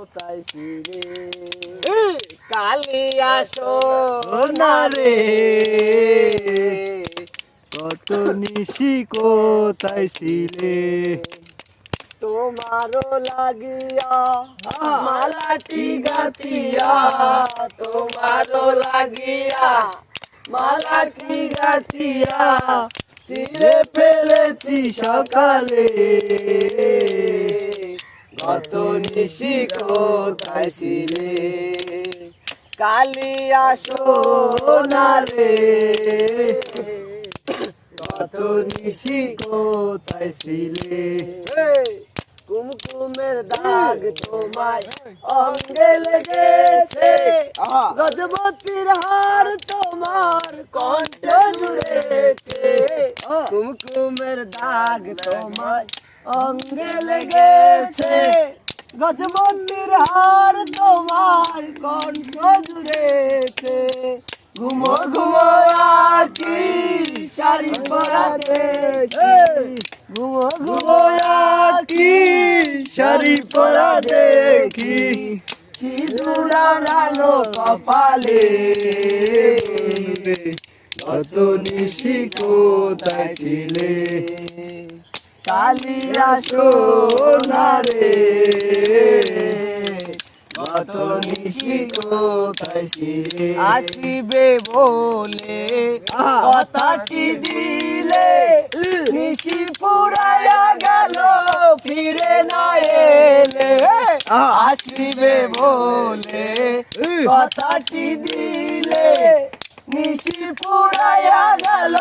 কোথায় ছিলে কালিয়া সোনা রে কত নিশি কোথায় ছিলে তোমারও লাগিয়া মালাটি গাতিয়া তোমারও লাগিয়া মালাটি গাতিয়া ছিলে ফেলেছি সকালে কত নিশি কোথায় ছিলে কালিয়া সোনা রে কত নিশি কোথায় ছিলে কুমকুমের দাগ তোমায় অঙ্গে লেগেছে গজবতীর হার তোমার কণ্ঠ জুড়েছে কুমকুমের দাগ তোমায় অঙ্গে লেগেছে গজবতীর হার তোমার কণ্ঠ জুড়েছে ঘুমো ঘুমো আঁখি শাড়ি পরা দেখি ঘুমো ঘুমো কি শাড়ি পরা দেখি সিঁদুরা রানো কপালে কত নিশি কোথায় ছিলে কালিয়া সোনা রে কত নিশি কোথায় ছিলে আসিবে বলে কথাটি দিলে নিশি পুরাইয়া গেল ফিরে না এলে আসিবে বলে কথাটি দিলে নিশি পুরাইয়া গেল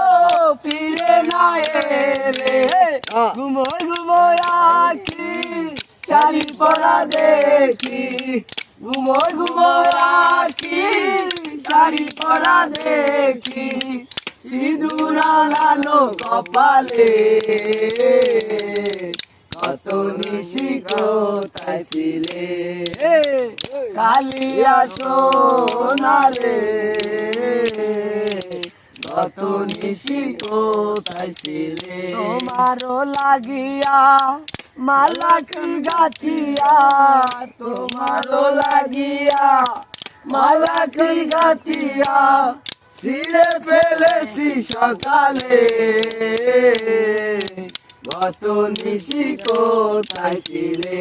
ফিরে না এলে ঘুমো ঘুমো আঁখি শাড়ি পরা দেখি ঘুমো ঘুমো আঁখি শাড়ি পরা দেখি সিঁদুরা লালো কপালে কত নিশি কোথায় ছিলে কালিয়া সোনা রে কত নিশি কোথায় ছিলে তোমারও লাগিয়া মালাটি গাতিয়া তোমারও লাগিয়া মালাটি গাতিয়া ছিঁড়ে ফেলেছি সকালে কত নিশি কোথায় ছিলে